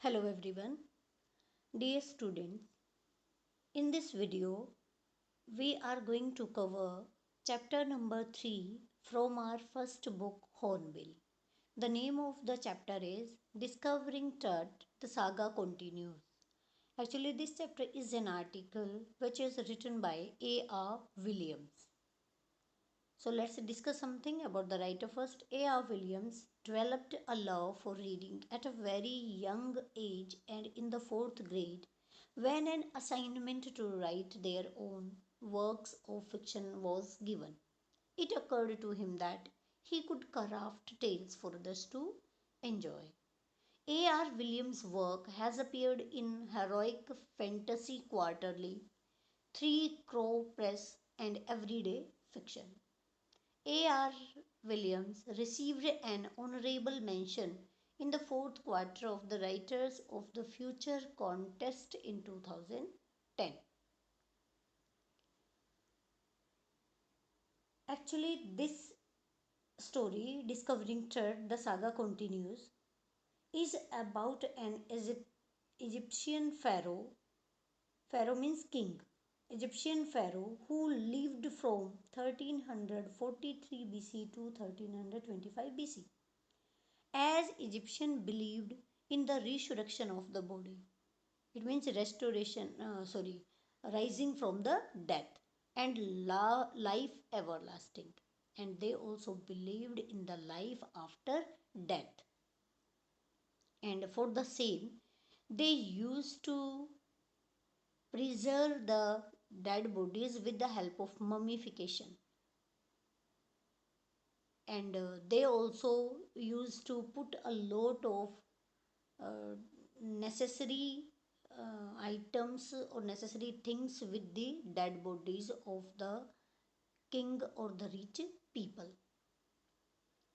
Hello everyone, dear students. In this video, we are going to cover chapter number 3 from our first book, Hornbill. The name of the chapter is Discovering Tut, the Saga Continues. Actually, this chapter is an article which is written by A.R. Williams. So let's discuss something about the writer first. A.R. Williams developed a love for reading at a very young age and in the fourth grade, when an assignment to write their own works of fiction was given. It occurred to him that he could craft tales for others to enjoy. A.R. Williams' work has appeared in Heroic Fantasy Quarterly, Three Crow Press, and Everyday Fiction. A.R. Williams received an honorable mention in the fourth quarter of the Writers of the Future contest in 2010. Actually, this story, Discovering Tut, the Saga Continues, is about an Egyptian pharaoh. Pharaoh means king. Egyptian pharaoh who lived from 1343 BC to 1325 BC. As Egyptians believed in the resurrection of the body. It means rising from the death and life everlasting. And they also believed in the life after death. And for the same, they used to preserve the dead bodies with the help of mummification. And they also used to put a lot of necessary items or necessary things with the dead bodies of the king or the rich people.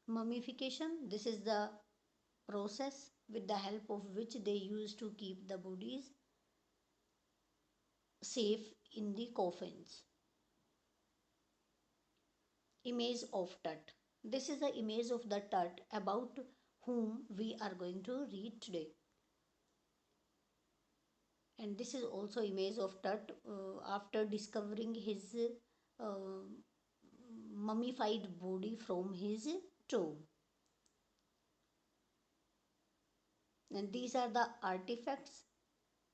Mummification, this is the process with the help of which they used to keep the bodies safe in the coffins. Image of Tut. This is the image of the Tut about whom we are going to read today. And this is also image of Tut after discovering his mummified body from his tomb. And these are the artifacts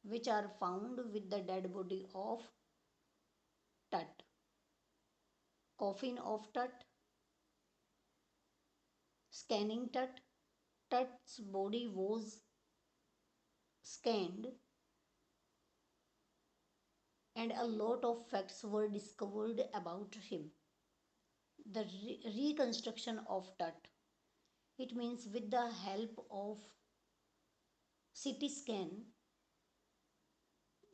which are found with the dead body of Tut. Coffin of Tut, scanning Tut. Tut's body was scanned and a lot of facts were discovered about him. The reconstruction of Tut. It means with the help of CT scan,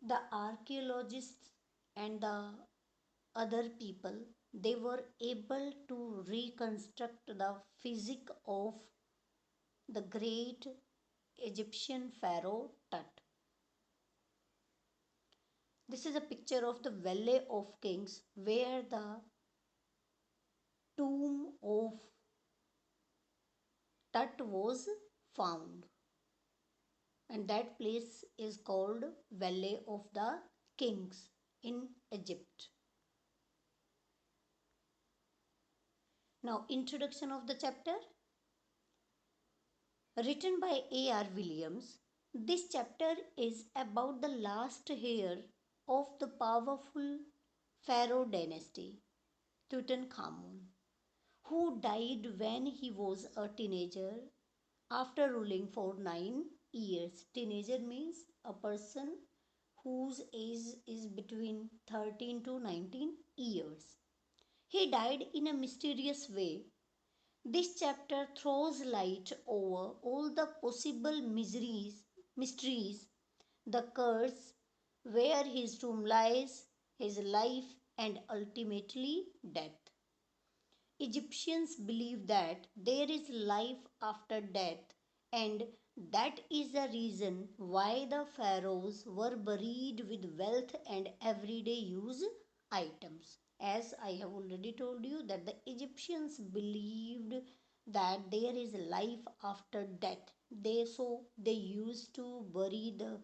the archaeologists and the other people, they were able to reconstruct the physique of the great Egyptian pharaoh Tut. This is a picture of the Valley of Kings where the tomb of Tut was found, and that place is called Valley of the Kings in Egypt. Now, introduction of the chapter. Written by A.R. Williams, this chapter is about the last heir of the powerful Pharaoh dynasty, Tutankhamun, who died when he was a teenager after ruling for 9 years. Teenager means a person whose age is between 13 to 19 years. He died in a mysterious way. This chapter throws light over all the possible mysteries, the curse, where his tomb lies, his life, and ultimately death. Egyptians believe that there is life after death, and that is the reason why the pharaohs were buried with wealth and everyday use items. As I have already told you that the Egyptians believed that there is life after death. They used to bury the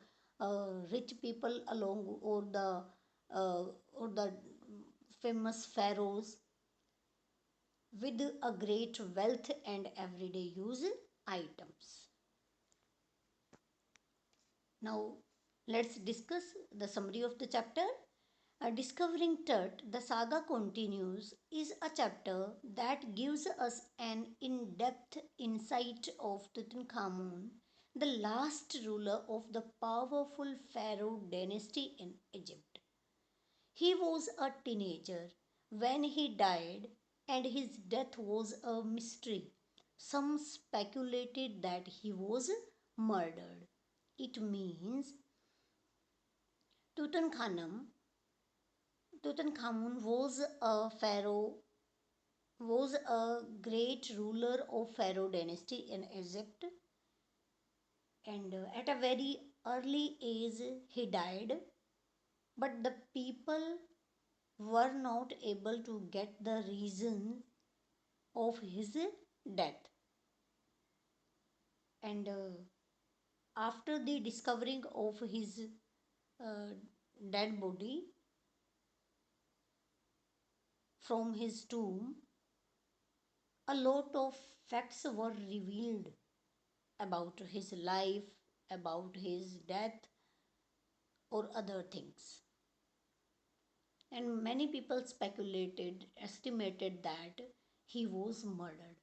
rich people along, uh, or the famous pharaohs with a great wealth and everyday use items. Now let's discuss the summary of the chapter. Discovering Tut, the saga continues, is a chapter that gives us an in depth insight of Tutankhamun, the last ruler of the powerful Pharaoh dynasty in Egypt. He was a teenager when he died, and his death was a mystery. Some speculated that he was murdered. It means Tutankhamun Tutankhamun was a great ruler of Pharaoh dynasty in Egypt, and at a very early age he died, but the people were not able to get the reason of his death. And after the discovering of his uh, dead body from his tomb, a lot of facts were revealed about his life, about his death, or other things. And many people estimated that he was murdered.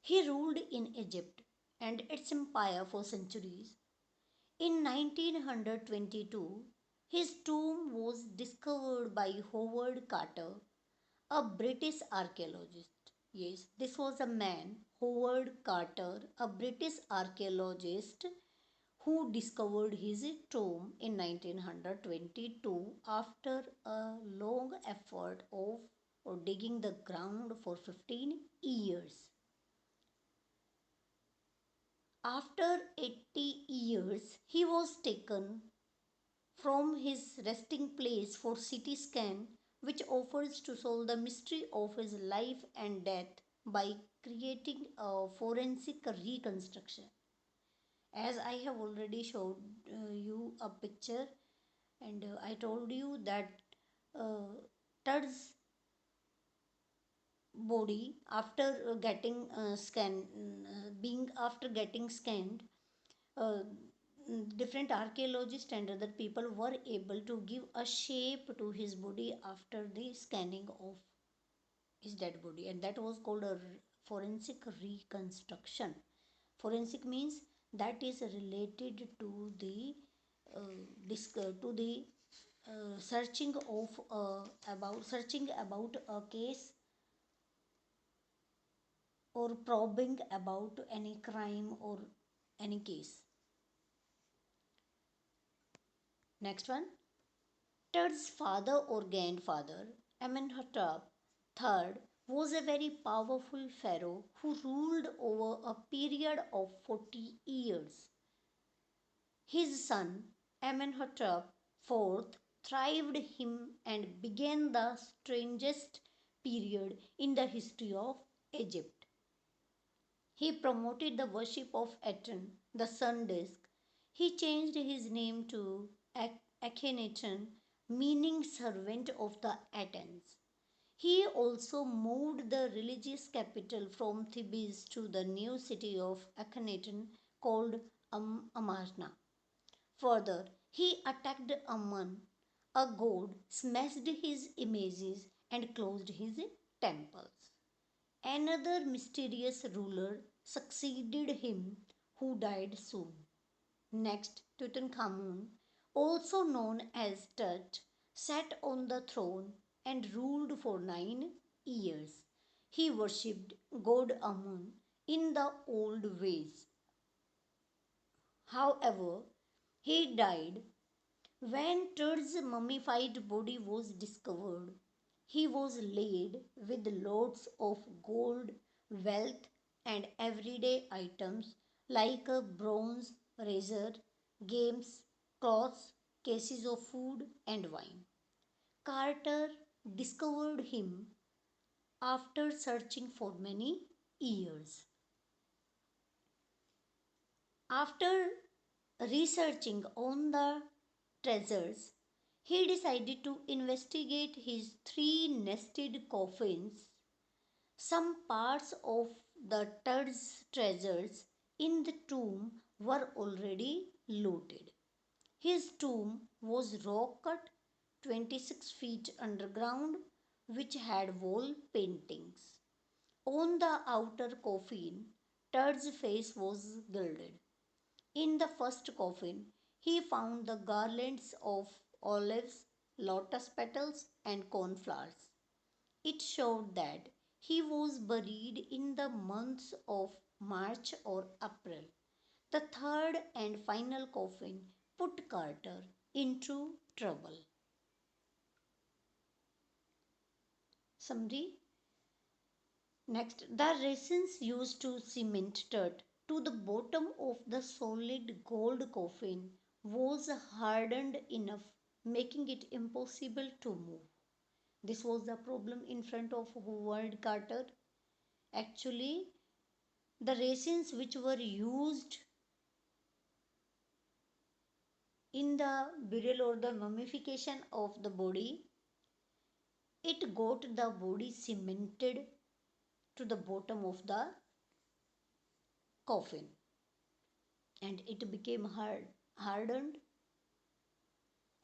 He ruled in Egypt and its empire for centuries. In 1922, his tomb was discovered by Howard Carter, a British archaeologist. Yes, this was a man, Howard Carter, a British archaeologist who discovered his tomb in 1922 after a long effort of or digging the ground for 15 years. After 80 years, he was taken from his resting place for CT scan, which offers to solve the mystery of his life and death by creating a forensic reconstruction. As I have already showed you a picture, and I told you that uh, Tud's body after getting being after getting scanned, uh, different archaeologists and other people were able to give a shape to his body after the scanning of his dead body, and that was called a forensic reconstruction. Forensic means that is related to the to the searching of searching about a case or probing about any crime or any case. Next one. Tud's father or grandfather, Amenhotep III, was a very powerful pharaoh who ruled over a period of 40 years. His son, Amenhotep IV, thrived him and began the strangest period in the history of Egypt. He promoted the worship of Aten, the sun disk. He changed his name to Akhenaten, meaning servant of the Athens. He also moved the religious capital from Thebes to the new city of Akhenaten called Amarna. Further, he attacked Amun, a god, smashed his images, and closed his temples. Another mysterious ruler succeeded him who died soon. Next, Tutankhamun, also known as Tut, sat on the throne and ruled for 9 years. He worshipped god Amun in the old ways. However, he died when Tut's mummified body was discovered. He was laid with loads of gold, wealth, and everyday items like a bronze razor, games, clothes, cases of food, and wine. Carter discovered him after searching for many years. After researching on the treasures, he decided to investigate his three nested coffins. Some parts of the Tud's treasures in the tomb were already looted. His tomb was rock cut 26 feet underground, which had wall paintings. On the outer coffin, Tud's face was gilded. In the first coffin, he found the garlands of olives, lotus petals, and cornflowers. It showed that he was buried in the months of March or April. The third and final coffin put Carter into trouble. Summary. Next, the resins used to cement dirt to the bottom of the solid gold coffin was hardened enough, making it impossible to move. This was the problem in front of Howard Carter. Actually, the resins which were used in the burial or the mummification of the body, it got the body cemented to the bottom of the coffin and it became hardened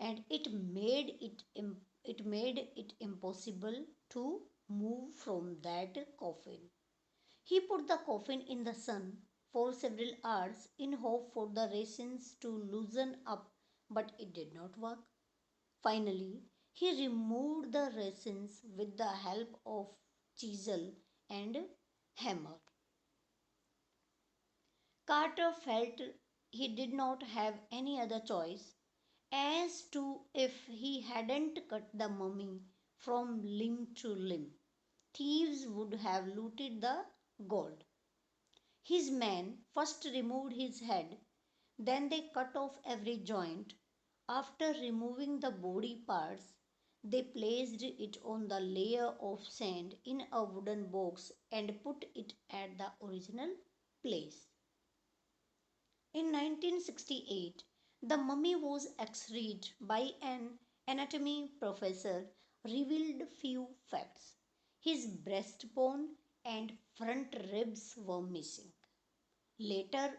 and it made it impossible to move from that coffin. He put the coffin in the sun for several hours in hope for the resins to loosen up, but it did not work. Finally, he removed the resins with the help of chisel and hammer. Carter felt he did not have any other choice as to if he hadn't cut the mummy from limb to limb, thieves would have looted the gold. His men first removed his head, then they cut off every joint. After removing the body parts, they placed it on the layer of sand in a wooden box and put it at the original place. In 1968, the mummy was x-rayed by an anatomy professor revealed few facts. His breastbone and front ribs were missing. Later,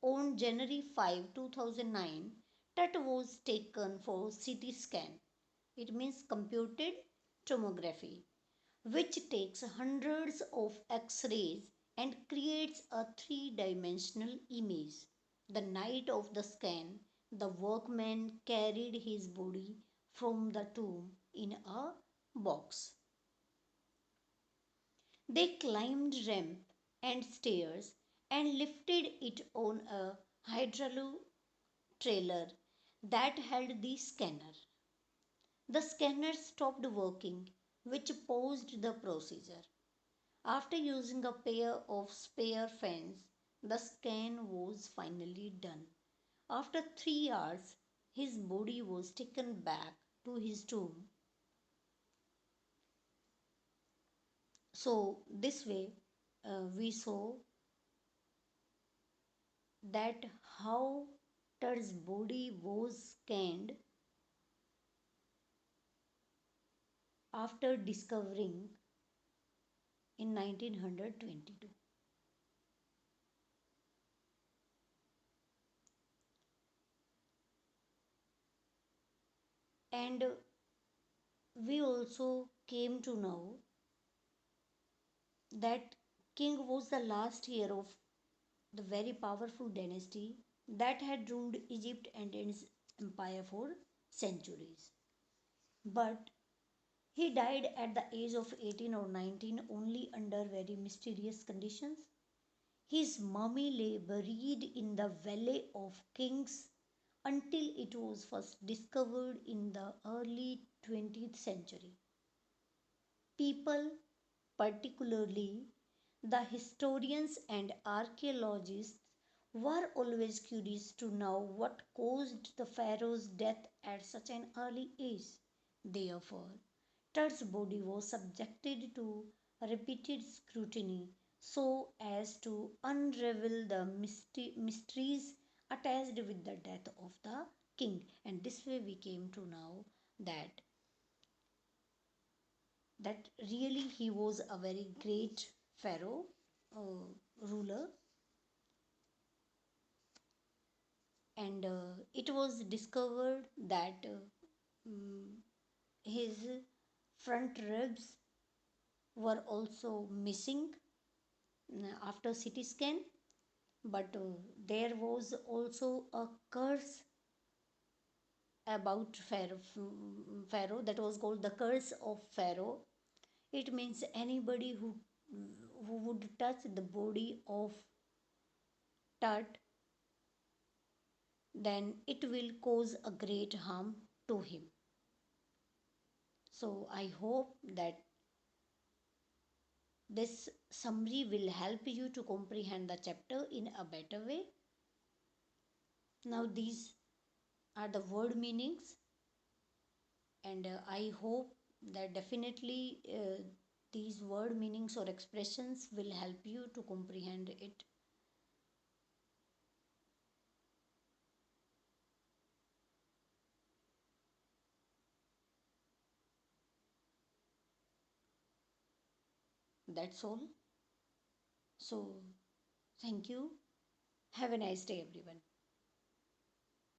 on January 5, 2009, Tut was taken for CT scan. It means computed tomography, which takes hundreds of x-rays and creates a three-dimensional image. The night of the scan, the workmen carried his body from the tomb in a box. They climbed ramp and stairs and lifted it on a hydraulic trailer that held the scanner. The scanner stopped working, which paused the procedure. After using a pair of spare fans, the scan was finally done. After 3 hours, his body was taken back to his tomb. So, this way, we saw that how Tud's body was scanned after discovering in 1922. And we also came to know that king was the last heir of the very powerful dynasty that had ruled Egypt and its empire for centuries. But he died at the age of 18 or 19 only under very mysterious conditions. His mummy lay buried in the Valley of Kings until it was first discovered in the early 20th century. People, particularly the historians and archaeologists, were always curious to know what caused the pharaoh's death at such an early age. Therefore, Tut's body was subjected to repeated scrutiny so as to unravel the mysteries attached with the death of the king. And this way we came to know that really he was a very great pharaoh, ruler. And it was discovered that his front ribs were also missing after CT scan, but there was also a curse about Pharaoh, that was called the curse of Pharaoh. It means anybody who would touch the body of Tut, then it will cause a great harm to him. So I hope that this summary will help you to comprehend the chapter in a better way. Now these are the word meanings, and I hope that definitely these word meanings or expressions will help you to comprehend it. That's all. So thank you. Have a nice day, everyone.